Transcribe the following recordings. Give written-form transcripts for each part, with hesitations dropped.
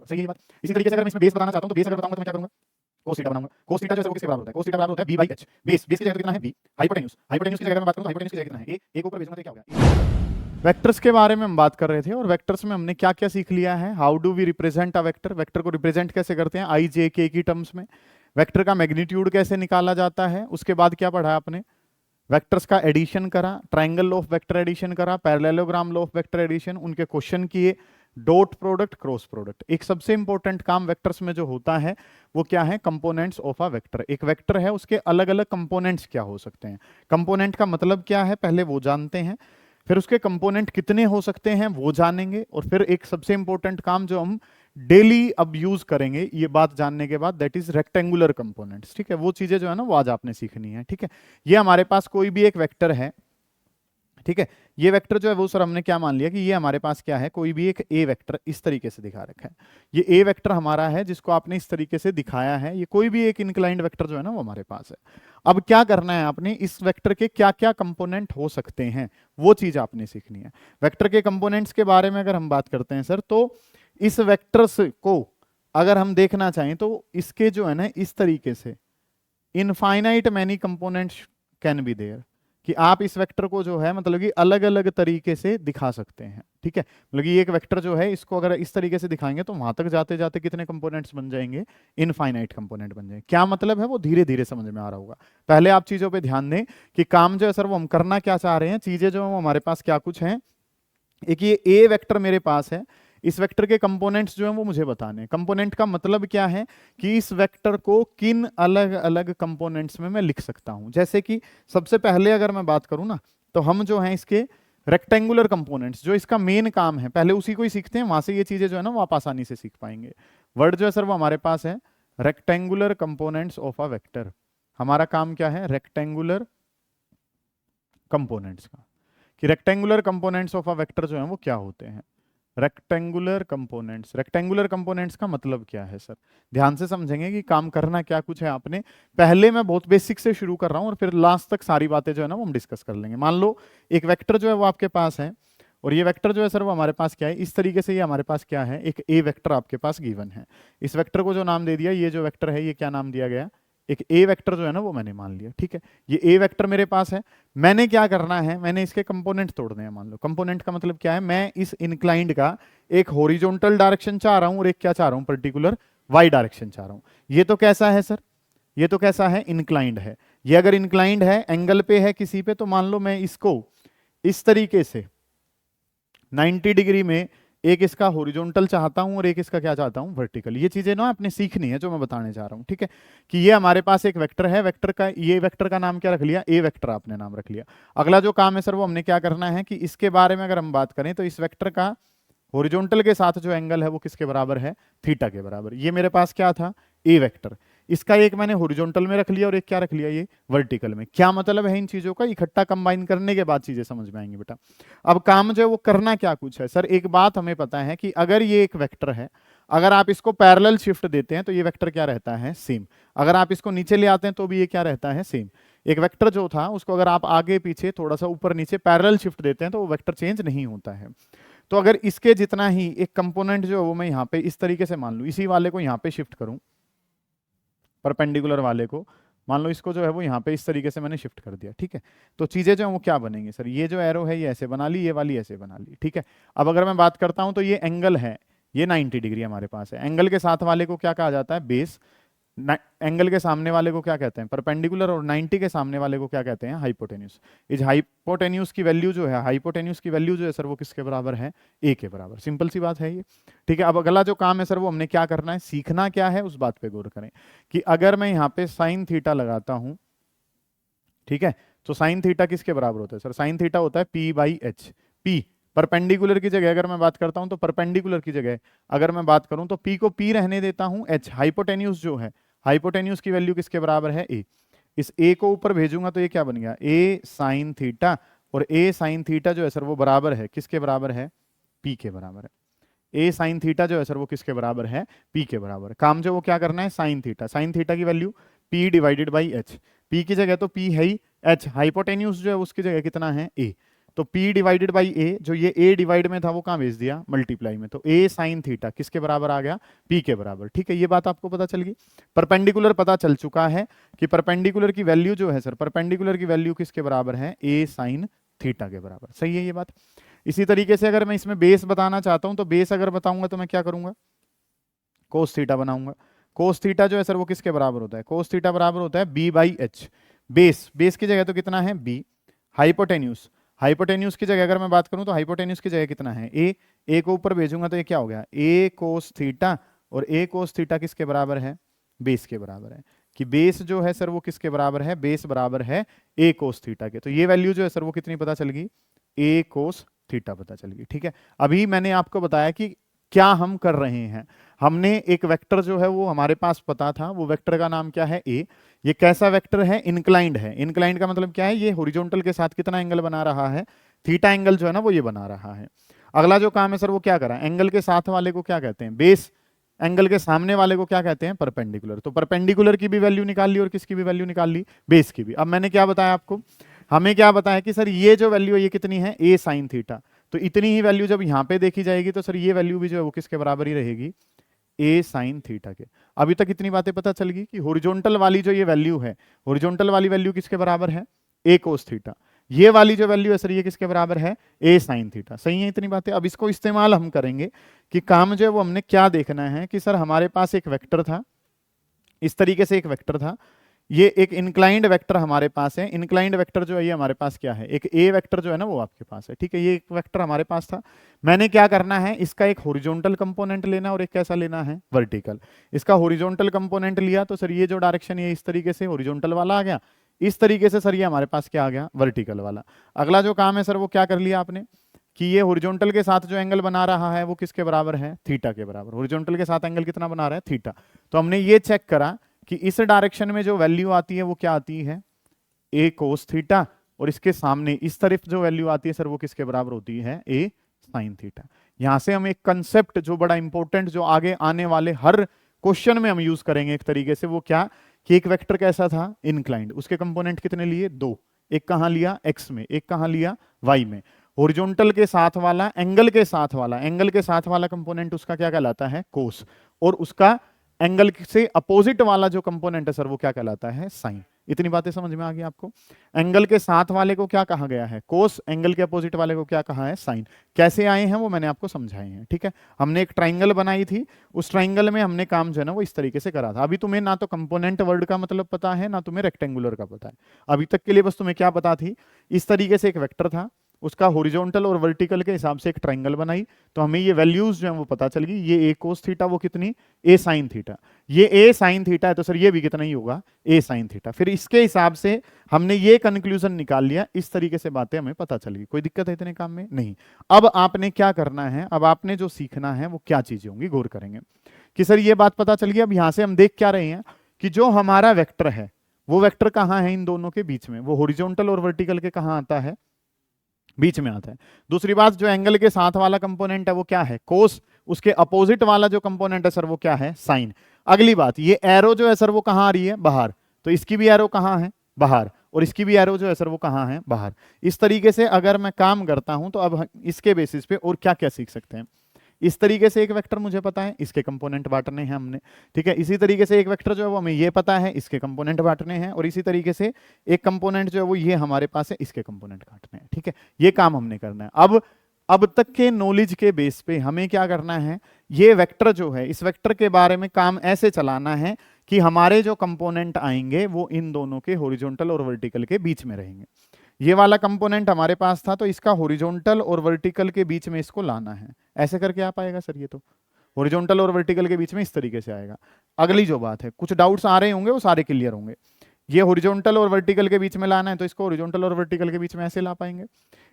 बराबर। सही है ये बात। इसी तरीके से अगर मैं इसमें बेस बताना चाहता हूं तो बेस अगर बताऊंगा तो मैं क्या करूंगा, cos थीटा बनाऊंगा। cos थीटा जो है वो किसके बराबर होता है, cos थीटा बराबर होता है b by h। बेस की जगह तो कितना है b। हाइपोटेन्यूज की जगह मैं बात करूं तो हाइपोटेन्यूज की जगह कितना है a को ऊपर भेजूंगा तो क्या हो गया। वेक्टर्स के बारे में हम बात कर रहे थे और वेक्टर्स में हमने क्या क्या सीख लिया है। How do we represent a vector, vector को रिप्रेजेंट कैसे करते हैं आई जे के की टर्म्स में, वेक्टर का मैग्नीट्यूड कैसे निकाला जाता है। उसके बाद क्या पढ़ा आपने, वेक्टर्स का एडिशन करा, triangle law of vector addition करा, parallelogram law of vector addition, उनके क्वेश्चन किए, डॉट प्रोडक्ट, क्रॉस प्रोडक्ट। एक सबसे इंपॉर्टेंट काम वेक्टर्स में जो होता है वो क्या है, कंपोनेंट्स ऑफ अ वेक्टर। एक वेक्टर है उसके अलग अलग कंपोनेंट्स क्या हो सकते हैं, कंपोनेंट का मतलब क्या है पहले वो जानते हैं, फिर उसके कंपोनेंट कितने हो सकते हैं वो जानेंगे, और फिर एक सबसे इंपॉर्टेंट काम जो हम डेली अब यूज करेंगे ये बात जानने के बाद, दैट इज रेक्टेंगुलर कंपोनेंट्स। ठीक है, वो चीजें जो है ना वो आज आपने सीखनी है। ठीक है, ये हमारे पास कोई भी एक वेक्टर है। ठीक है, ये वेक्टर जो है वो सर हमने क्या मान लिया कि ये हमारे पास क्या है, कोई भी एक ए वेक्टर इस तरीके से दिखा रखा है। ये ए वेक्टर हमारा है जिसको आपने इस तरीके से दिखाया है, ये कोई भी एक इंक्लाइंड वेक्टर जो है ना वो हमारे पास है। अब क्या करना है आपने, इस वेक्टर के क्या क्या कंपोनेंट हो सकते हैं वो चीज आपने सीखनी है। वेक्टर के कंपोनेंट्स के बारे में अगर हम बात करते हैं सर, तो इस वेक्टर्स को अगर हम देखना चाहें तो इसके जो है ना इस तरीके से infinite many components can be there, कि आप इस वेक्टर को जो है मतलब कि अलग अलग तरीके से दिखा सकते हैं। ठीक है, मतलब कि एक वेक्टर जो है इसको अगर इस तरीके से दिखाएंगे तो वहां तक जाते जाते कितने कंपोनेंट्स बन जाएंगे, इनफाइनाइट कंपोनेंट बन जाएंगे। क्या मतलब है वो धीरे धीरे समझ में आ रहा होगा। पहले आप चीजों पे ध्यान दें कि काम जो है सर वो हम करना क्या चाह रहे हैं, चीजें जो है वो हमारे पास क्या कुछ हैं। एक ये ए वेक्टर मेरे पास है, इस वेक्टर के कंपोनेंट्स जो हैं वो मुझे बताने हैं। कंपोनेंट का मतलब क्या है कि इस वेक्टर को किन अलग अलग कंपोनेंट्स में मैं लिख सकता हूं। जैसे कि सबसे पहले अगर मैं बात करूं ना, तो हम जो है इसके रेक्टेंगुलर कंपोनेंट्स, जो इसका मेन काम है पहले उसी को ही सीखते हैं, वहां से ये चीजें जो है ना वो आप आसानी से सीख पाएंगे। वर्ड जो है सर वो हमारे पास है rectangular components of a vector. हमारा काम क्या है, रेक्टेंगुलर कंपोनेंट्स का, कि rectangular components of a vector जो है वो क्या होते हैं। रेक्टेंगुलर कंपोनेंट्स, रेक्टेंगुलर कंपोनेंट्स का मतलब क्या है सर, ध्यान से समझेंगे कि काम करना क्या कुछ है आपने। पहले मैं बहुत बेसिक से शुरू कर रहा हूं और फिर लास्ट तक सारी बातें जो है ना वो हम डिस्कस कर लेंगे। मान लो एक वेक्टर जो है वो आपके पास है, और ये वेक्टर जो है सर वो हमारे पास क्या है, इस तरीके से ये हमारे पास क्या है, एक ए वेक्टर आपके पास गिवन है। इस वेक्टर को जो नाम दे दिया, ये जो वेक्टर है ये क्या नाम दिया गया, एक ए वेक्टर जो है ना वो मैंने मान लिया। ठीक है, ये ए वेक्टर मेरे पास है, मैंने क्या करना है, मैंने इसके कंपोनेंट तोड़ने हैं। मान लो कंपोनेंट का मतलब क्या है, मैं इस इंक्लाइंड का एक हॉरिजॉन्टल डायरेक्शन चाह रहा हूं और एक क्या चाह रहा हूं, पर्टिकुलर वाई डायरेक्शन चाह रहा हूं। ये तो कैसा है सर, ये तो कैसा है, इंक्लाइंड है। ये अगर इंक्लाइंड है, एंगल पे है किसी पे, तो मान लो मैं इसको इस तरीके से 90 डिग्री में एक इसका हॉरिजॉन्टल चाहता हूं और एक इसका क्या चाहता हूं, वर्टिकल। ये चीजें ना आपने सीखनी है जो मैं बताने जा रहा हूं। ठीक है, कि ये हमारे पास एक वेक्टर है, वेक्टर का ये वेक्टर का नाम क्या रख लिया, ए वेक्टर आपने नाम रख लिया। अगला जो काम है सर वो हमने क्या करना है कि इसके बारे में अगर हम बात करें तो इस वेक्टर का हॉरिजॉन्टल के साथ जो एंगल है वो किसके बराबर है, थीटा के बराबर। ये मेरे पास क्या था, ए वेक्टर, इसका एक मैंने हॉरिजॉन्टल में रख लिया और एक क्या रख लिया, ये वर्टिकल में। क्या मतलब है इन चीजों का, इकट्ठा कंबाइन करने के बाद चीजें समझ में आएंगी बेटा। अब काम जो है वो करना क्या कुछ है सर, एक बात हमें पता है कि अगर ये एक वेक्टर है, अगर आप इसको पैरेलल शिफ्ट देते हैं तो ये वेक्टर क्या रहता है, सेम। अगर आप इसको नीचे ले आते हैं तो भी ये क्या रहता है, सेम। एक वेक्टर जो था उसको अगर आप आगे पीछे थोड़ा सा ऊपर नीचे पैरेलल शिफ्ट देते हैं तो वो वेक्टर चेंज नहीं होता है। तो अगर इसके जितना ही एक कंपोनेंट जो है वो मैं यहाँ पे इस तरीके से मान लूं, इसी वाले को यहाँ पे शिफ्ट करूं, परपेंडिकुलर वाले को मान लो इसको जो है वो यहाँ पे इस तरीके से मैंने शिफ्ट कर दिया। ठीक है, तो चीजें जो है वो क्या बनेंगी सर, ये जो एरो है ये ऐसे बना ली, ये वाली ऐसे बना ली। ठीक है, अब अगर मैं बात करता हूं तो ये एंगल है, ये 90 डिग्री हमारे पास है। एंगल के साथ वाले को क्या कहा जाता है, बेस। एंगल के सामने वाले को क्या कहते हैं, परपेंडिकुलर। और 90 के सामने वाले को क्या कहते हैं, हाइपोटेन्यूज। इस हाइपोटेन्यूज की वैल्यू जो है, हाइपोटेन्यूज की वैल्यू जो है सर वो किसके बराबर है, ए के बराबर। सिंपल सी बात है ये। ठीक है, अब अगला जो काम है सर वो हमने क्या करना है, सीखना क्या है उस बात पे गौर करें कि अगर मैं यहाँ पे साइन थीटा लगाता हूं, ठीक है, तो साइन थीटा किसके बराबर होता है सर, साइन थीटा होता है P by H. P perpendicular की जगह अगर मैं बात करता हूं तो परपेंडिकुलर की जगह अगर मैं बात करूं तो पी को पी रहने देता हूं, एच हाइपोटेन्यूज जो है, हाइपोटेन्यूज की वैल्यू किसके बराबर है, ए। इस ए को ऊपर भेजूंगा तो ये क्या बन गया, ए साइन थीटा। और ए साइन थीटा जो है सर वो बराबर है किसके बराबर है, पी के बराबर है। ए साइन थीटा जो है सर वो किसके बराबर है, पी के बराबर। काम जो वो क्या करना है, साइन थीटा, साइन थीटा की value P divided by H. P की जगह तो पी है ही, एच हाइपोटेन्यूज जो है उसकी जगह कितना है, ए। तो P डिवाइडेड बाई ए, जो ये A डिवाइड में था वो कहाँ भेज दिया, मल्टीप्लाई में, तो A साइन थीटा किसके बराबर आ गया, P के बराबर। ठीक है, ये बात आपको पता चल गई। परपेंडिकुलर पता चल चुका है कि परपेंडिकुलर की वैल्यू जो है सर, परपेंडिकुलर की वैल्यू किसके बराबर है, A साइन थीटा के बराबर। सही है ये बात। इसी तरीके से अगर मैं इसमें बेस बताना चाहता हूं तो बेस अगर बताऊंगा तो मैं क्या करूंगा, कोस थीटा बनाऊंगा। कोस थीटा जो है सर वो किसके बराबर होता है, कोस थीटा बराबर होता है B by H. Base, base की जगह तो कितना है बी। हाइपोटेन्यूज, हाइपोटेन्यूज की जगह अगर मैं बात करूं तो हाइपोटेन्यूज की जगह कितना है ए को ऊपर भेजूंगा तो ये क्या हो गया, ए कोस थीटा, और ए कोस थीटा किसके बराबर है, बेस के बराबर है। कि बेस जो है सर वो किसके बराबर है, बेस बराबर है ए कोस थीटा के। तो ये वैल्यू जो है सर वो कितनी पता चल गई, ए कोस थीटा पता चल गई। ठीक है, अभी मैंने आपको बताया कि क्या हम कर रहे हैं। हमने एक वेक्टर जो है वो हमारे पास पता था, वो वेक्टर का नाम क्या है ए। ये कैसा वेक्टर है, इंक्लाइंड है। इंक्लाइंड का मतलब क्या है, ये हॉरिजॉन्टल के साथ कितना एंगल बना रहा है, थीटा एंगल जो है ना वो ये बना रहा है। अगला जो काम है सर वो क्या करा, एंगल के साथ वाले को क्या कहते हैं, बेस। एंगल के सामने वाले को क्या कहते हैं, परपेंडिकुलर। तो परपेंडिकुलर की भी वैल्यू निकाल ली और किसकी भी वैल्यू निकाल ली, बेस की भी। अब मैंने क्या बताया आपको, हमें क्या बताया कि सर ये जो वैल्यू है ये कितनी है, ए साइन थीटा। तो इतनी ही वैल्यू जब यहां पे देखी जाएगी तो सर ये वैल्यू भी जो है वो किसके बराबर ही रहेगी, ए साइन थीटा के। अभी तक इतनी बातें पता चल गई कि हॉरिजॉन्टल वाली जो ये वैल्यू है, हॉरिजॉन्टल वाली वैल्यू किसके बराबर है, ए कोस थीटा। ये वाली जो वैल्यू है सर ये किसके बराबर है, ए साइन थीटा। सही है इतनी बातें। अब इसको इस्तेमाल हम करेंगे कि काम जो है वो हमने क्या देखना है कि सर हमारे पास एक वेक्टर था, इस तरीके से एक वेक्टर था, ये एक इंक्लाइंड वेक्टर हमारे पास है। इंक्लाइंड वेक्टर जो है ये हमारे पास क्या है, एक ए वेक्टर जो है ना वो आपके पास है। ठीक है, ये एक वेक्टर हमारे पास था। मैंने क्या करना है, इसका एक हॉरिजॉन्टल कंपोनेंट लेना और एक कैसा लेना है, वर्टिकल। इसका हॉरिजॉन्टल कंपोनेंट लिया तो सर ये जो डायरेक्शन ये इस तरीके से हॉरिजॉन्टल वाला आ गया, इस तरीके से सर ये हमारे पास क्या आ गया, वर्टिकल वाला। अगला जो काम है सर वो क्या कर लिया आपने कि ये हॉरिजॉन्टल के साथ जो एंगल बना रहा है वो किसके बराबर है, थीटा के बराबर। हॉरिजॉन्टल के साथ एंगल कितना बना रहा है, थीटा। तो हमने ये चेक करा कि इस डायरेक्शन में जो वैल्यू आती है वो क्या आती है, ए कोस थीटा, और इसके सामने इस तरफ जो वैल्यू आती है सर वो किसके बराबर होती है, ए साइन थीटा। यहां से हम एक कंसेप्ट जो बड़ा इंपॉर्टेंट, जो आगे आने वाले हर क्वेश्चन में हम यूज करेंगे एक तरीके से, वो क्या कि एक वेक्टर कैसा था, इनक्लाइंड। उसके कंपोनेंट कितने लिए, दो। एक कहां लिया, एक्स में, एक कहां लिया, वाई में। हॉरिजॉन्टल के साथ वाला, एंगल के साथ वाला, एंगल के साथ वाला कंपोनेंट उसका क्या कहलाता है, कोस। और उसका एंगल से अपोजिट वाला जो कंपोनेंट है सर वो क्या कहलाता है, साइन। इतनी बातें समझ में आ गई आपको। एंगल के साथ वाले को क्या कहा गया है, कोस। एंगल के अपोजिट वाले को क्या कहा है, साइन। कैसे आए हैं वो मैंने आपको समझाए हैं। ठीक है, हमने एक ट्राइंगल बनाई थी, उस ट्राइंगल में हमने काम जो है ना वो इस तरीके से करा था। अभी तुम्हें ना तो कंपोनेंट वर्ड का मतलब पता है, ना तुम्हें रेक्टेंगुलर का पता है। अभी तक के लिए बस तुम्हें क्या पता थी, इस तरीके से एक वेक्टर था, उसका हॉरिजॉन्टल और वर्टिकल के हिसाब से एक ट्राइंगल बनाई, तो हमें ये वैल्यूज जो है वो पता चल गई। ये ए कोस थीटा वो कितनी, ए साइन थीटा। ये ए साइन थीटा है तो सर ये भी कितना ही होगा, ए साइन थीटा। फिर इसके हिसाब से हमने ये कंक्लूजन निकाल लिया। इस तरीके से बातें हमें पता चल गई। कोई दिक्कत है इतने काम में, नहीं। अब आपने क्या करना है, अब आपने जो सीखना है वो क्या चीजें होंगी, गौर करेंगे कि सर ये बात पता चल गई। अब यहां से हम देख क्या रहे हैं कि जो हमारा वेक्टर है वो वेक्टर कहां है, इन दोनों के बीच में। वो हॉरिजॉन्टल और वर्टिकल के कहां आता है, बीच में आता है। दूसरी बात, जो एंगल के साथ वाला कंपोनेंट है वो क्या है, कोस। उसके अपोजिट वाला जो कंपोनेंट है सर वो क्या है, साइन। अगली बात, ये एरो जो है सर वो कहां आ रही है, बाहर। तो इसकी भी एरो कहां है, बाहर। और इसकी भी एरो जो है सर वो कहां है, बाहर। इस तरीके से अगर मैं काम करता हूं तो अब इसके बेसिस पे और क्या क्या सीख सकते हैं। इस तरीके से एक वेक्टर मुझे पता है, इसके कंपोनेंट बांटने हैं हमने। ठीक है, इसी तरीके से एक वेक्टर जो है वो हमें ये पता है, इसके कंपोनेंट बांटने हैं। और इसी तरीके से एक कंपोनेंट जो है वो ये हमारे पास है, इसके कंपोनेंट काटने हैं। ठीक है, ये काम हमने करना है। अब तक के नॉलेज के बेस पे हमें क्या करना है, ये वेक्टर जो है, इस वेक्टर के बारे में काम ऐसे चलाना है कि हमारे जो कंपोनेंट आएंगे वो इन दोनों के हॉरिजॉन्टल और वर्टिकल के बीच में रहेंगे। ये वाला कंपोनेंट हमारे पास था तो इसका हॉरिजॉन्टल और वर्टिकल के बीच में इसको लाना है। ऐसे करके आ पाएगा सर, ये तो हॉरिजॉन्टल और वर्टिकल के बीच में इस तरीके से आएगा। अगली जो बात है, कुछ डाउट्स आ रहे होंगे वो सारे क्लियर होंगे। ये हॉरिजॉन्टल और वर्टिकल के बीच में लाना है तो इसको हॉरिजॉन्टल और वर्टिकल के बीच में ऐसे ला पाएंगे।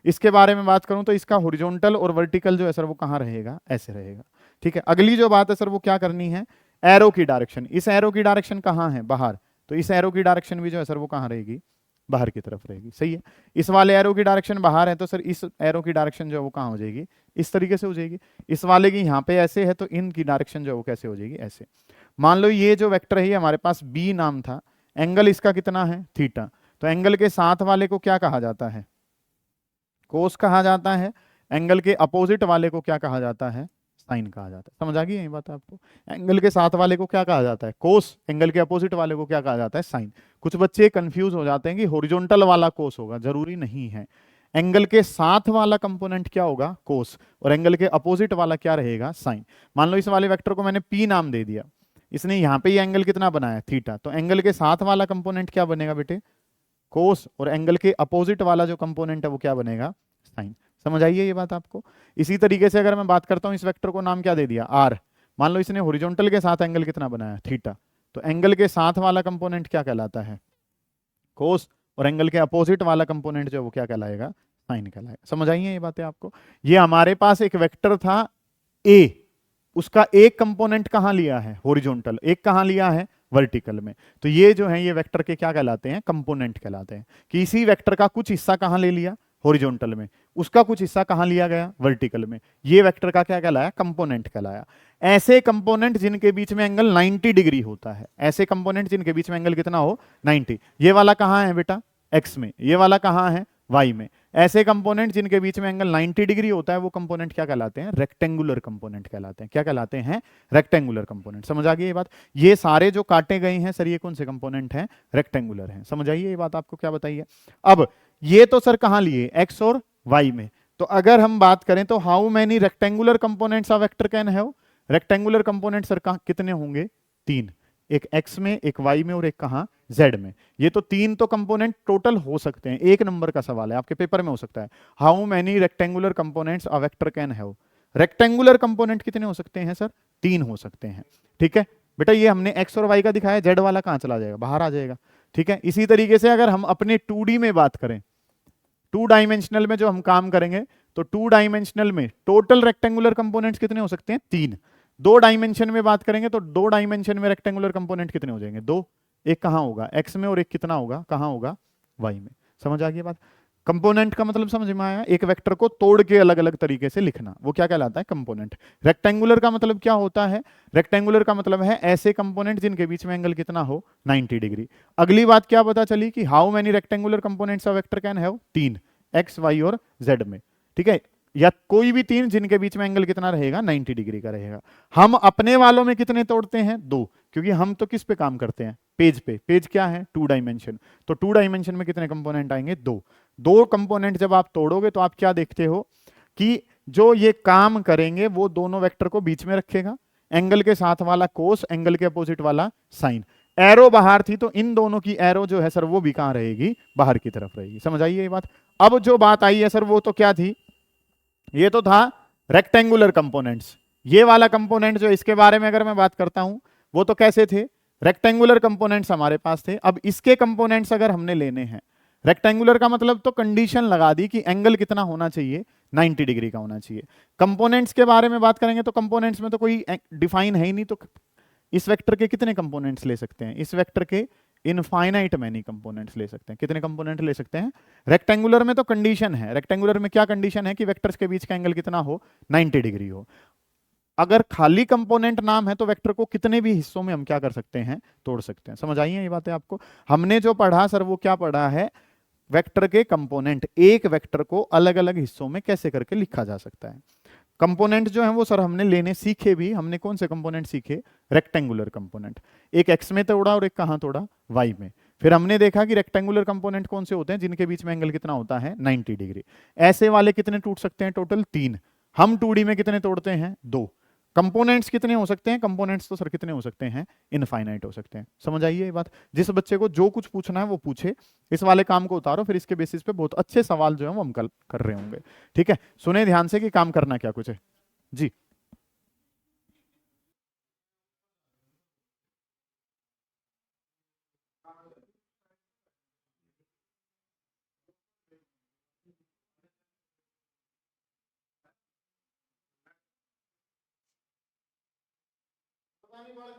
इसके बारे में बात करूं तो इसका हॉरिजॉन्टल और वर्टिकल जो है सर वो कहाँ रहेगा, ऐसे रहेगा। ठीक है, अगली जो बात है सर वो क्या करनी है, एरो की डायरेक्शन। इस एरो की डायरेक्शन कहाँ है, बाहर। तो इस एरो की डायरेक्शन भी जो है सर वो कहाँ रहेगी, बाहर की तरफ रहेगी। सही है, इस वाले एरो की डायरेक्शन बाहर है तो सर इस एरो की डायरेक्शन जो है वो कहाँ हो जाएगी, इस तरीके से हो जाएगी। इस वाले की यहाँ पे ऐसे है तो इनकी डायरेक्शन जो है वो कैसे हो जाएगी, ऐसे। मान लो ये जो वेक्टर है हमारे पास बी नाम था, एंगल इसका कितना है, थीटा। तो एंगल के साथ वाले को क्या कहा जाता है, कोस कहा जाता है, एंगल के अपोजिट वाले को क्या कहा जाता है, साइन कहा जाता है। समझ आ गई यही बात आपको? एंगल के साथ वाले को क्या कहा जाता है, कोस, एंगल के अपोजिट वाले को क्या कहा जाता है, साइन। कुछ बच्चे कंफ्यूज हो जाते हैं कि हॉरिजॉन्टल वाला कोस होगा, जरूरी नहीं है। एंगल के साथ वाला कंपोनेंट क्या होगा, कोस, और एंगल के अपोजिट वाला क्या रहेगा, साइन। मान लो इस वाले वेक्टर को मैंने पी नाम दे दिया, इसने यहाँ पे ये एंगल कितना बनाया, थीटा, तो एंगल के साथ वाला कंपोनेंट क्या बनेगा बेटे, कोस, और एंगल के अपोजिट वाला जो कंपोनेंट है वो क्या बनेगा, साइन। समझ आइए ये बात आपको? इसी तरीके से अगर मैं बात करता हूं, इस वेक्टर को नाम क्या दे दिया, आर। मान लो इसने हॉरिजॉन्टल के साथ एंगल कितना बनाया, थीटा, तो एंगल के साथ वाला कंपोनेंट क्या कहलाता है, कोस, और एंगल के अपोजिट वाला कंपोनेंट जो है वो क्या कहलाएगा, साइन कहलाएगा। समझ आइए ये बातें आपको? ये हमारे पास एक वेक्टर था ए, उसका एक कंपोनेंट कहां लिया है, हॉरिजॉन्टल, एक कहां लिया है, वर्टिकल में। तो ये जो है ये वेक्टर के क्या कहलाते हैं, कंपोनेंट कहलाते हैं। कि इसी वेक्टर का कुछ हिस्सा कहां ले लिया, हॉरिजॉन्टल में, उसका कुछ हिस्सा कहां लिया गया, वर्टिकल में, ये वेक्टर का क्या कहलाया, कंपोनेंट कहलाया। ऐसे कंपोनेंट जिनके बीच में एंगल 90 डिग्री होता है, ऐसे कंपोनेंट जिनके बीच में एंगल कितना हो, 90। ये वाला कहां है बेटा, एक्स में, ये वाला कहां है, वाई में। ऐसे कंपोनेंट जिनके बीच में एंगल 90 डिग्री होता है वो कंपोनेंट क्या कहलाते हैं, रेक्टेंगुलर कंपोनेंट कहलाते हैं। क्या कहलाते हैं, रेक्टेंगुलर कंपोनेंट। समझ आ गई ये बात? ये सारे जो काटे गए हैं सर, ये कौन से कंपोनेंट हैं, रेक्टेंगुलर हैं। समझ आइए ये बात आपको क्या बताइए? अब ये तो सर कहां लिए, एक्स और वाई में। तो अगर हम बात करें तो how many rectangular components of vector can have, rectangular component sir कितने होंगे, तीन। एक एक्स में, एक वाई में, और एक कहां, जेड में। ये तो तीन तो कंपोनेंट टोटल हो सकते हैं। एक नंबर का सवाल है, आपके पेपर में हो सकता है, how many rectangular components a vector can have. Rectangular component कितने हो सकते हैं सर, तीन हो सकते हैं। ठीक है बेटा, ये हमने एक्स और वाई का दिखाया, जेड वाला कहां चला जाएगा, बाहर आ जाएगा। ठीक है, इसी तरीके से अगर हम अपने 2D में बात करें, टू डायमेंशनल में जो हम काम करेंगे, तो टू डायमेंशनल में टोटल रेक्टेंगुलर कंपोनेंट्स कितने हो सकते हैं, तीन। दो डायमेंशन में बात करेंगे तो दो डायमेंशन में रेक्टेंगुलर कंपोनेंट कितने हो जाएंगे, दो। एक कहां होगा, एक्स में, और एक कितना होगा, कहां होगा, वाई में। समझ आ गई बात? कंपोनेंट का मतलब समझ में आया? एक वेक्टर को तोड़ के अलग अलग तरीके से लिखना, वो क्या कहलाता है, कंपोनेंट। रेक्टेंगुलर का मतलब क्या होता है, रेक्टेंगुलर का मतलब है ऐसे कंपोनेंट जिनके बीच में एंगल कितना हो, 90 डिग्री। अगली बात क्या पता चली कि how many rectangular components of vector can have, तीन, एक्स, वाई और जेड में। ठीक है, या कोई भी तीन जिनके बीच में एंगल कितना रहेगा, 90 डिग्री का रहेगा। हम अपने वालों में कितने तोड़ते हैं, दो, क्योंकि हम तो किस पे काम करते हैं, पेज पे। पेज क्या है, टू डायमेंशन। तो टू डायमेंशन में कितने कंपोनेंट आएंगे, दो। दो कंपोनेंट जब आप तोड़ोगे तो आप क्या देखते हो कि जो ये काम करेंगे वो दोनों वेक्टर को बीच में रखेगा, एंगल के साथ वाला कोस, एंगल के अपोजिट वाला साइन। एरो बाहर थी तो इन दोनों की एरो जो है सर वो भी कहां रहेगी, बाहर की तरफ रहेगी। समझ आइए ये बात? अब जो बात आई है सर वो तो क्या थी, ये तो था रेक्टेंगुलर कंपोनेंट्स। ये वाला कंपोनेंट जो इसके बारे में अगर मैं बात करता हूं, वो तो कैसे थे, रेक्टेंगुलर कंपोनेंट्स हमारे पास थे। अब इसके कंपोनेंट्स अगर हमने लेने हैं, रेक्टेंगुलर का मतलब तो कंडीशन लगा दी कि एंगल कितना होना चाहिए, 90 डिग्री का होना चाहिए। कंपोनेंट्स के बारे में बात करेंगे तो कंपोनेंट्स में तो कोई डिफाइन है ही नहीं, तो इस वेक्टर के कितने कंपोनेंट्स ले सकते हैं, इस वेक्टर के इनफाइनाइट मैनी कंपोनेंट्स ले सकते हैं। कितने कंपोनेंट ले सकते हैं, रेक्टेंगुलर में तो कंडीशन है, रेक्टेंगुलर में क्या कंडीशन है कि वेक्टर्स के बीच का एंगल कितना हो, 90 डिग्री हो। अगर खाली कंपोनेंट नाम है तो वेक्टर को कितने भी हिस्सों में हम क्या कर सकते हैं, तोड़ सकते हैं। समझ आई है ये बातें आपको? हमने जो पढ़ा सर वो क्या पढ़ा है, वेक्टर के कंपोनेंट, एक वेक्टर को अलग अलग हिस्सों में कैसे करके लिखा जा सकता है। कंपोनेंट जो है वो सर हमने लेने सीखे भी। हमने कौन से कंपोनेंट सीखे, रेक्टेंगुलर कंपोनेंट। एक एक्स में तोड़ा और एक कहां तोड़ा, वाई में। फिर हमने देखा कि रेक्टेंगुलर कंपोनेंट कौन से होते हैं, जिनके बीच में एंगल कितना होता है, 90 डिग्री। ऐसे वाले कितने टूट सकते हैं, टोटल तीन। हम 2D में कितने तोड़ते हैं, दो। कंपोनेंट्स कितने हो सकते हैं, कंपोनेंट्स तो सर कितने हो सकते हैं, इनफाइनाइट हो सकते हैं। समझ आइए ये बात? जिस बच्चे को जो कुछ पूछना है वो पूछे, इस वाले काम को उतारो, फिर इसके बेसिस पे बहुत अच्छे सवाल जो है वो हम कल कर रहे होंगे। ठीक है, सुने ध्यान से कि काम करना क्या कुछ है। जी,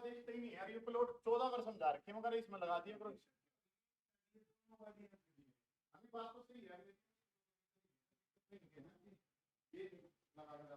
देखते ही नहीं यार, ये प्लॉट 14 बार समझा रखे मगर इसमें लगा दिया करो। बात तो सही है, ये लगा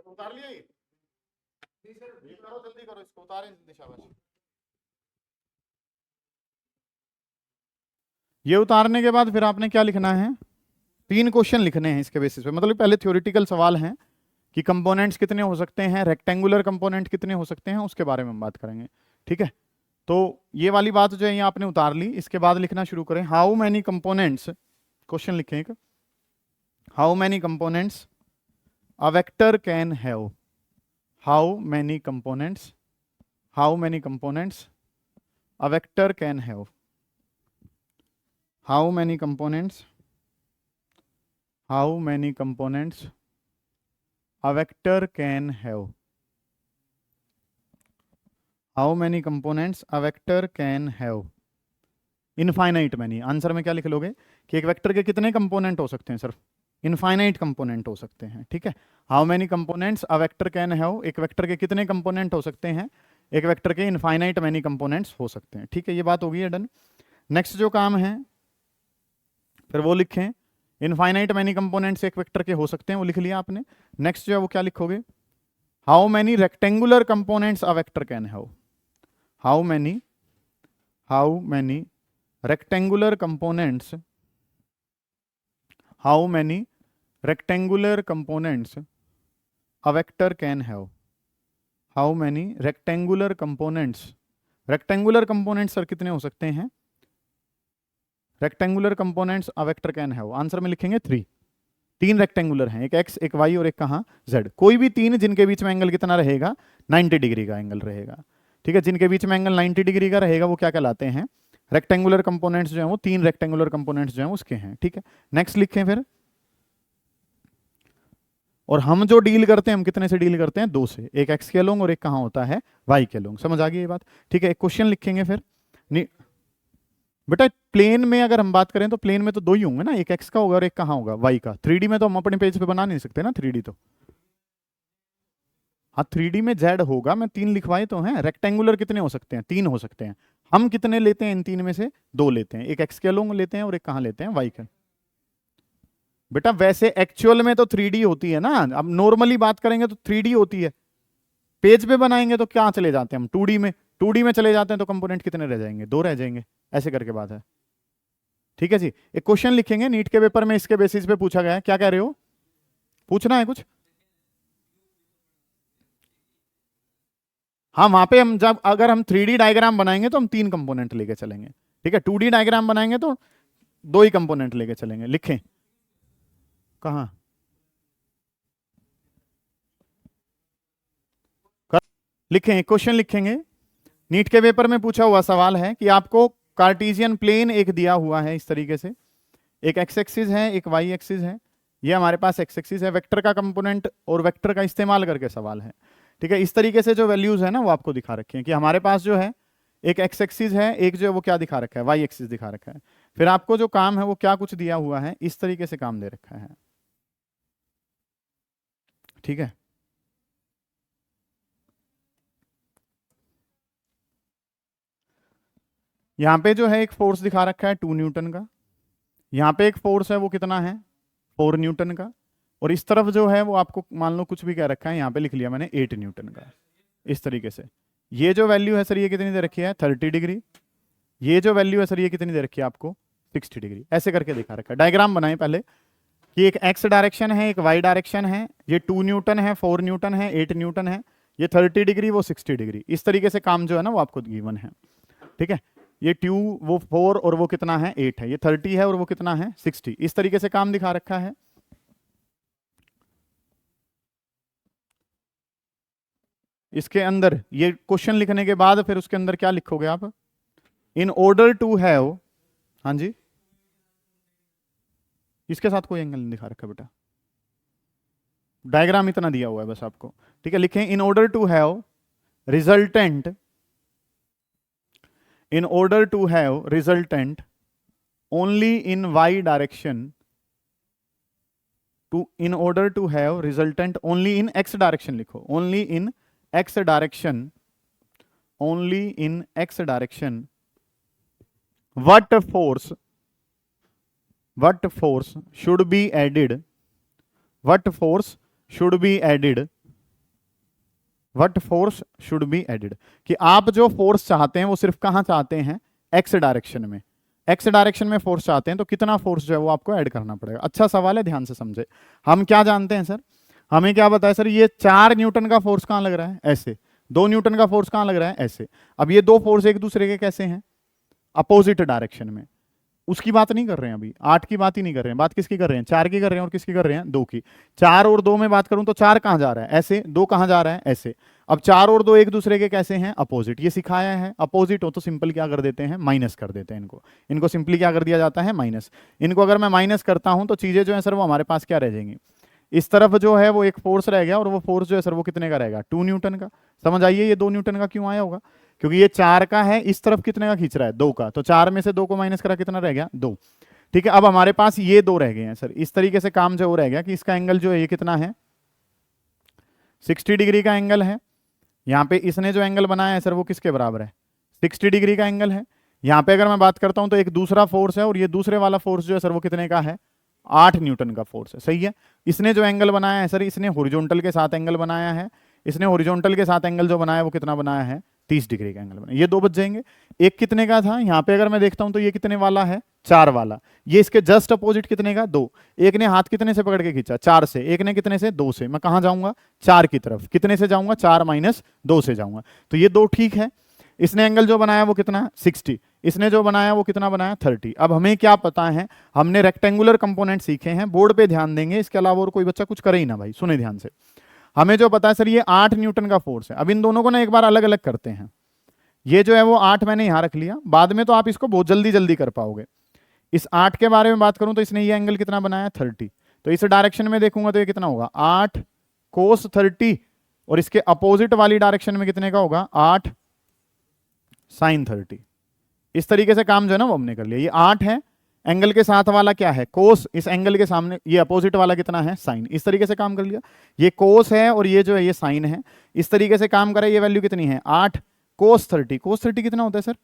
उतार लिया ये करो, जल्दी करो इसको, उतारें जल्दी, शाबाश। ये उतारने के बाद फिर आपने क्या लिखना है, 3 क्वेश्चन लिखने हैं इसके बेसिस पे। मतलब पहले थ्योरेटिकल सवाल हैं कि कंपोनेंट्स कितने हो सकते हैं, रेक्टेंगुलर कंपोनेंट कितने हो सकते हैं, उसके बारे में हम बात करेंगे। ठीक है, तो ये वाली बात जो है ये आपने उतार ली। इसके बाद लिखना शुरू करें, हाउ मैनी कंपोनेंट्स, क्वेश्चन लिखें एक, how many components a vector can have, how many components, how many components a vector can have, how many components, how many components a vector can have, how many components a vector can have, infinite many. Answer में क्या लिख लोगे कि एक vector के कितने component हो सकते हैं, सिर्फ इनफाइनाइट कंपोनेंट हो सकते हैं। ठीक है, how many components a vector can have, एक वेक्टर के कितने कंपोनेंट हो सकते हैं, एक वेक्टर के इनफाइनाइट मैनी कंपोनेंट्स हो सकते हैं। ठीक है, ये बात होगी है डन। नेक्स्ट जो काम है फिर वो लिखें, इनफाइनाइट मैनी कंपोनेंट्स एक वेक्टर के हो सकते हैं, वो लिख लिया आपने। नेक्स्ट जो है वो क्या लिखोगे, how many rectangular components a vector can have, how many rectangular components, how many rectangular components a vector can have, how many rectangular components, rectangular components sir कितने हो सकते हैं, rectangular components a vector can have, answer में लिखेंगे 3। 3 rectangular हैं, एक x, एक Y और एक कहाँ जेड, कोई भी 3 जिनके बीच में एंगल कितना रहेगा, 90 डिग्री का एंगल रहेगा। ठीक है, जिनके बीच में एंगल 90 डिग्री का रहेगा वो क्या कहलाते हैं, रेक्टेंगुलर कंपोनेंट्स जो हैं वो 3 रेक्टेंगुलर कंपोनेंट्स जो हैं उसके हैं। ठीक है, नेक्स्ट लिखें फिर, और हम जो डील करते हैं हम कितने से डील करते हैं, 2 से, एक एक्स के लोंग और एक कहाँ होता है वाई के लोंग। समझ आ गई ये बात। ठीक है, एक क्वेश्चन लिखेंगे फिर। बेटा प्लेन में अगर हम बात करें तो प्लेन में तो 2 ही होंगे ना, एक एक्स का होगा और एक कहाँ होगा, वाई का। 3D में तो हम अपने पेज पे बना नहीं सकते ना 3D तो, हाँ 3D में जेड होगा, मैं 3 लिखवाए तो हैं। रेक्टेंगुलर कितने हो सकते हैं, 3 हो सकते हैं। हम कितने लेते हैं इन 3 में से, 2 लेते हैं, एक एक्स के लोंग लेते हैं और एक कहाँ लेते हैं, वाई का। बेटा वैसे एक्चुअल में तो 3D होती है ना, अब नॉर्मली बात करेंगे तो 3D होती है, पेज पे बनाएंगे तो क्या चले जाते हैं हम 2D में, 2D में चले जाते हैं तो कंपोनेंट कितने रह जाएंगे, 2 रह जाएंगे, ऐसे करके बात है। ठीक है जी, एक क्वेश्चन लिखेंगे नीट के पेपर में, इसके बेसिस पे पूछा गया है। क्या कह रहे हो, पूछना है कुछ? हाँ वहां पे हम जब अगर हम 3D डायग्राम बनाएंगे तो हम 3 कंपोनेंट लेके चलेंगे। ठीक है, 2D डायग्राम बनाएंगे तो 2 ही कंपोनेंट लेके चलेंगे। लिखें कहा, लिखें क्वेश्चन लिखेंगे। नीट के पेपर में पूछा हुआ सवाल है कि आपको कार्टेशियन प्लेन एक दिया हुआ है इस तरीके से, एक एक्स एक्सिस है एक वाई एक्सिस है, ये हमारे पास एक्स एक्सिस है, वेक्टर का कंपोनेंट और वेक्टर का इस्तेमाल करके सवाल है। ठीक है, इस तरीके से जो वैल्यूज है ना वो आपको दिखा रखे हैं कि हमारे पास जो है एक एक्स एक्सिस है, एक जो है वो क्या दिखा रखा है, वाई एक्सिस दिखा रखा है। फिर आपको जो काम है वो क्या कुछ दिया हुआ है, इस तरीके से काम दे रखा है। ठीक है, यहाँ पे जो है एक फोर्स दिखा रखा है 2 न्यूटन का, यहाँ पे एक फोर्स है वो कितना है 4 न्यूटन का, और इस तरफ जो है वो आपको मान लो कुछ भी कह रखा है, यहाँ पे लिख लिया मैंने 8 न्यूटन का। इस तरीके से ये जो वैल्यू है सर ये कितनी दे रखी है 30 डिग्री, ये जो वैल्यू है सर ये कितनी दे रखी है आपको 60 डिग्री, ऐसे करके दिखा रखा है। डायग्राम बनाए पहले कि एक एक्स डायरेक्शन है एक वाई डायरेक्शन है, ये 2 न्यूटन है 4 न्यूटन है 8 न्यूटन है, ये 30 डिग्री वो 60 डिग्री, इस तरीके से काम जो है ना वो आपको गिवन है। ठीक है, ये 2 वो 4 और वो कितना है 8 है, ये 30 है और वो कितना है 60, इस तरीके से काम दिखा रखा है। इसके अंदर ये क्वेश्चन लिखने के बाद फिर उसके अंदर क्या लिखोगे आप, इन ऑर्डर टू हैव, हाँ जी इसके साथ कोई एंगल नहीं दिखा रखा बेटा, डायग्राम इतना दिया हुआ है बस आपको। ठीक है, लिखें in order to have resultant, in order to have resultant only in y direction, in order to have resultant only in x direction लिखो, only in x direction, only in x direction, what force should be added, what force should be added what force should be added, कि आप जो force चाहते हैं वो सिर्फ कहां चाहते हैं, एक्स डायरेक्शन में, एक्स डायरेक्शन में फोर्स चाहते हैं, तो कितना फोर्स जो है वो आपको ऐड करना पड़ेगा। अच्छा सवाल है, ध्यान से समझे। हम क्या जानते हैं सर, हमें क्या बताया सर, ये 4 न्यूटन का फोर्स कहां लग रहा है, ऐसे, 2 न्यूटन का फोर्स कहां लग रहा है, ऐसे। अब ये दो फोर्स एक दूसरे के कैसे हैं, अपोजिट डायरेक्शन में। उसकी बात नहीं कर रहे हैं अभी, 8 की बात ही नहीं कर रहे हैं, बात किसकी कर रहे हैं, 4 की कर रहे हैं, और किसकी कर रहे हैं, 2 की। 4 और 2 में बात करूं तो 4 कहां जा रहा है, ऐसे, 2 कहां जा रहा है, ऐसे। अब 4 और 2 एक दूसरे के कैसे हैं, अपोजिट। ये सिखाया है, अपोजिट हो तो सिंपल क्या कर देते हैं, माइनस कर देते हैं इनको। इनको सिंपली क्या कर दिया जाता है, माइनस। इनको अगर मैं माइनस करता हूं तो चीजें जो है सर वो हमारे पास क्या रह जाएंगी, इस तरफ जो है वो एक फोर्स रह गया, और वो फोर्स जो है सर वो कितने का रहेगा, 2 न्यूटन का। समझ आइए ये 2 न्यूटन का क्यों आया होगा, क्योंकि ये 4 का है, इस तरफ कितने का खींच रहा है, 2 का, तो 4 में से 2 को माइनस करा कितना रह गया, 2। ठीक है, अब हमारे पास ये 2 रह गए हैं सर। इस तरीके से काम जो हो रह गया कि इसका एंगल जो है ये कितना है, 60 डिग्री का एंगल है। यहाँ पे इसने जो एंगल बनाया है सर वो किसके बराबर है, 60 डिग्री का एंगल है। यहाँ पे अगर मैं बात करता हूं तो एक दूसरा फोर्स है, और ये दूसरे वाला फोर्स जो है सर वो कितने का है, 8 न्यूटन का फोर्स है। सही है, इसने जो एंगल बनाया है सर, इसने हॉरिजॉन्टल के साथ एंगल बनाया है। इसने हॉरिजॉन्टल के साथ एंगल जो बनाया है वो कितना बनाया है, 30 डिग्री का एंगल बनाया। ये 2 बच जाएंगे। एक कितने का था, यहाँ पे अगर मैं देखता हूं तो ये कितने वाला है, 4 वाला। ये इसके जस्ट अपोजिट कितने का, 2। एक ने हाथ कितने से पकड़ के खींचा, 4 से। एक ने कितने से, 2 से। मैं कहां जाऊंगा, 4 की तरफ। कितने से जाऊंगा, 4 माइनस 2 से जाऊंगा। तो ये 2 ठीक है। इसने एंगल जो बनाया वो कितना, 60। इसने जो बनाया वो कितना बनाया, 30। अब हमें क्या पता है, हमने रेक्टेंगुलर कंपोनेंट सीखे हैं, बोर्ड पे ध्यान देंगे, इसके अलावा और कोई बच्चा कुछ करे ही ना भाई, सुने ध्यान से। हमें जो पता है सर, ये 8 न्यूटन का फोर्स है। अब इन दोनों को ना एक बार अलग अलग करते हैं। ये जो है वो 8 मैंने यहां रख लिया, बाद में तो आप इसको बहुत जल्दी जल्दी कर पाओगे। इस 8 के बारे में बात करूं तो इसने ये एंगल कितना बनाया, 30। तो इस डायरेक्शन में देखूंगा तो ये कितना होगा, 8 कोस 30, और इसके अपोजिट वाली डायरेक्शन में कितने का होगा, 8 साइन 30। इस तरीके से काम जो है ना वो हमने कर लिया। ये 8 है, एंगल के साथ वाला क्या है, कोस। इस एंगल के सामने ये अपोजिट वाला कितना है, साइन। इस तरीके से काम कर लिया। ये कोस है और ये जो है ये साइन है। इस तरीके से काम करे। ये वैल्यू कितनी है, 8 कोस 30। कोस 30 कितना होता है सर,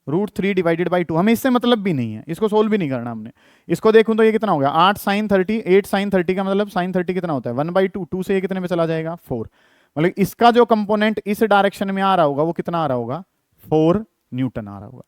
√3 डिवाइडेड बाई 2। हमें इससे मतलब भी नहीं है, इसको सोल्व भी नहीं करना हमने। इसको देखूं तो ये कितना हो गया, 8 साइन 30। 8 साइन 30 का मतलब साइन 30 कितना होता है, 1/2। 2 से ये कितने में चला जाएगा, 4। मतलब इसका जो कंपोनेंट इस डायरेक्शन में आ रहा होगा वो कितना आ रहा होगा, 4 न्यूटन आ रहा होगा।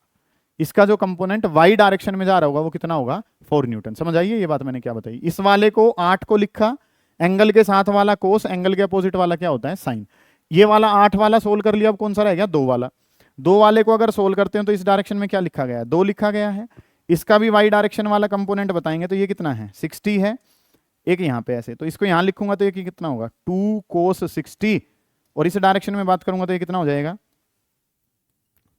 इसका जो कंपोनेंट वाई डायरेक्शन में जा रहा होगा वो कितना होगा, 4 न्यूटन। समझ आइए ये बात मैंने क्या बताई। इस वाले को 8 को लिखा, एंगल के साथ वाला कोस, एंगल के अपोजिट वाला क्या होता है, साइन। ये वाला 8 वाला सोल्व कर लिया। अब कौन सा रह गया, 2 वाला। 2 वाले को अगर सोल्व करते हैं तो इस डायरेक्शन में क्या लिखा गया है, 2 लिखा गया है। इसका भी वाई डायरेक्शन वाला कंपोनेंट बताएंगे तो ये कितना है, 60 है। एक यहाँ पे ऐसे, तो इसको यहाँ लिखूंगा तो ये कितना होगा, 2 कोस 60। और इस डायरेक्शन में बात करूंगा तो ये कितना हो जाएगा,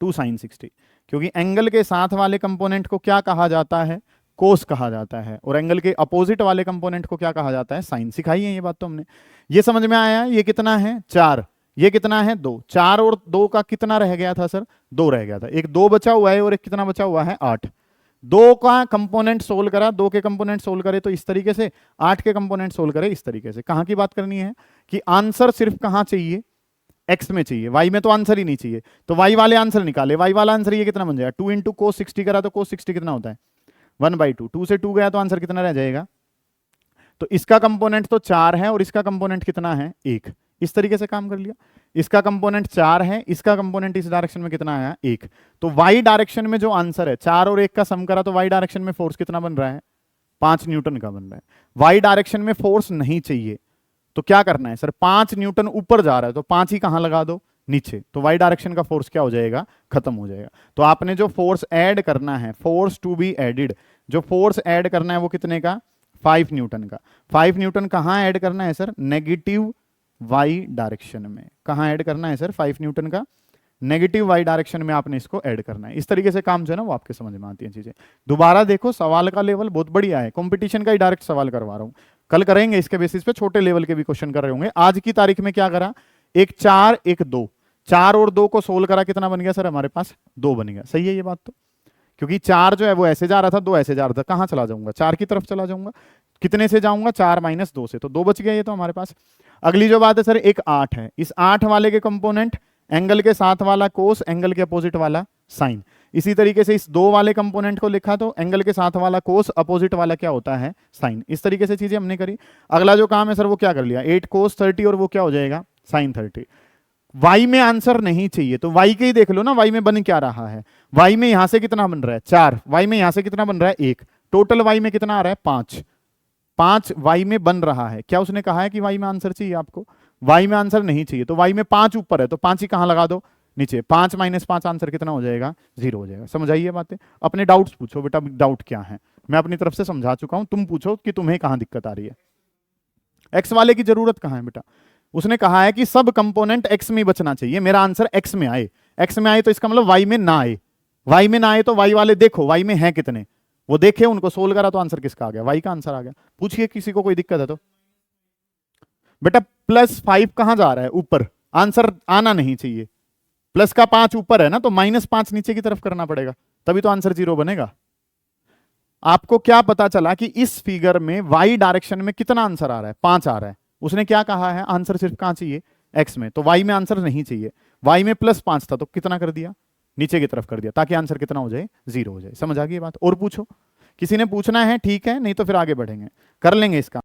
2 साइन 60। क्योंकि एंगल के साथ वाले कंपोनेंट को क्या कहा जाता है, कोस कहा जाता है, और एंगल के अपोजिट वाले कंपोनेंट को क्या कहा जाता है, साइन। सिखाई है ये बात तो हमने। ये समझ में आया। ये कितना है, 4। ये कितना है, 2। 4 और 2 का कितना रह गया था सर, 2 रह गया था। एक 2 बचा हुआ है और एक कितना बचा हुआ है, 8। 2 का कंपोनेंट सोल्व करा, 2 के कंपोनेंट सोल्व करे तो इस तरीके से, 8 के कंपोनेंट सोल्व करे इस तरीके से। कहां की बात करनी है कि आंसर सिर्फ कहां चाहिए, एक्स में चाहिए, वाई में तो आंसर ही नहीं चाहिए। तो वाई वाले आंसर निकाले। वाई वाला आंसर ये कितना बन जाएगा, 2 इंटू कोस 60 करा तो कोस 60 कितना होता है, 1/2। 2 से 2 गया तो आंसर कितना रह जाएगा। तो इसका कंपोनेंट तो 4 है और इसका कंपोनेंट कितना है, 1। इस तरीके से काम कर लिया। इसका कंपोनेंट 4 है, इसका कंपोनेंट इस डायरेक्शन में कितना आया, 1। तो वाई डायरेक्शन में जो आंसर है, 4 और 1 का सम करा तो वाई डायरेक्शन में फोर्स कितना बन रहा है, 5 न्यूटन का बन रहा है। वाई डायरेक्शन में फोर्स नहीं चाहिए तो क्या करना है सर, 5 न्यूटन ऊपर जा रहा है तो 5 ही कहां लगा दो, नीचे। तो वाई डायरेक्शन का फोर्स क्या हो जाएगा, खत्म हो जाएगा। तो आपने जो फोर्स ऐड करना है, फोर्स टू बी एडिड, जो फोर्स ऐड करना है वो कितने का, 5 न्यूटन का। 5 न्यूटन कहां ऐड करना है सर, नेगेटिव वाई डायरेक्शन में। कहां ऐड करना है सर, 5 न्यूटन का नेगेटिव वाई डायरेक्शन में आपने इसको ऐड करना है। इस तरीके से काम जो है ना वो आपके समझ में आती है चीजें। दोबारा देखो, सवाल का लेवल बहुत बढ़िया है, कंपटीशन का ही डायरेक्ट सवाल करवा रहा हूं। कल करेंगे इसके बेसिस पे, छोटे लेवल के भी क्वेश्चन कर रहे होंगे। आज की तारीख में क्या करा, एक 4 एक 2, 4 और 2 को सोल्व करा, कितना बन गया सर हमारे पास, 2 बन गया। सही है ये बात तो, क्योंकि 4 जो है वो ऐसे जा रहा था, 2 ऐसे जा रहा था। कहां चला जाऊंगा, 4 की तरफ चला जाऊंगा। कितने से जाऊंगा, 4 माइनस 2 से, तो 2 बच गया ये तो हमारे पास। अगली जो बात है सर, एक 8 है। इस 8 वाले के कंपोनेंट, एंगल के साथ वाला कोस, एंगल के अपोजिट वाला साइन। इसी तरीके से इस 2 वाले कंपोनेंट को लिखा तो एंगल के साथ वाला कोस, अपोजिट वाला क्या होता है, साइन। इस तरीके से चीजें हमने करी। अगला जो काम है सर वो क्या कर लिया, 8 कोस 30 और वो क्या हो जाएगा, साइन 30। y में आंसर नहीं चाहिए तो y के ही देख लो ना, y में बन क्या रहा है, y में यहां से कितना बन रहा है 4, y में यहां से कितना बन रहा है 1, टोटल y में कितना आ रहा है 5, 5 y में बन रहा है। क्या उसने कहा है कि y में आंसर चाहिए आपको, y में आंसर नहीं चाहिए तो y में 5 ऊपर है तो 5 ही कहां लगा दो, नीचे। 5 - 5 आंसर कितना हो जाएगा, 0 हो जाएगा। समझ आई ये बातें? अपने डाउट्स पूछो बेटा, डाउट क्या है, मैं अपनी तरफ से समझा चुका हूं, तुम पूछो कि तुम्हें कहां दिक्कत आ रही है। एक्स वाले की जरूरत कहां है बेटा, उसने कहा है कि सब कंपोनेंट एक्स में बचना चाहिए, मेरा आंसर एक्स में आए, एक्स में आए तो इसका मतलब वाई में ना आए, वाई में ना आए तो वाई वाले देखो वाई में है कितने, वो देखे उनको सोल्व करा तो आंसर किसका आ गया, वाई का आंसर आ गया। पूछिए किसी को कोई दिक्कत है तो। बेटा +5 कहां जा रहा है, ऊपर, आंसर आना नहीं चाहिए, प्लस का 5 ऊपर है ना तो -5 नीचे की तरफ करना पड़ेगा, तभी तो आंसर 0 बनेगा। आपको क्या पता चला कि इस फिगर में वाई डायरेक्शन में कितना आंसर आ रहा है, 5 आ रहा है। उसने क्या कहा है, आंसर सिर्फ कहां चाहिए, एक्स में, तो वाई में आंसर नहीं चाहिए। वाई में +5 था तो कितना कर दिया, नीचे की तरफ कर दिया, ताकि आंसर कितना हो जाए, 0 हो जाए। समझ आ गई बात? और पूछो, किसी ने पूछना है ठीक है, नहीं तो फिर आगे बढ़ेंगे, कर लेंगे इसका।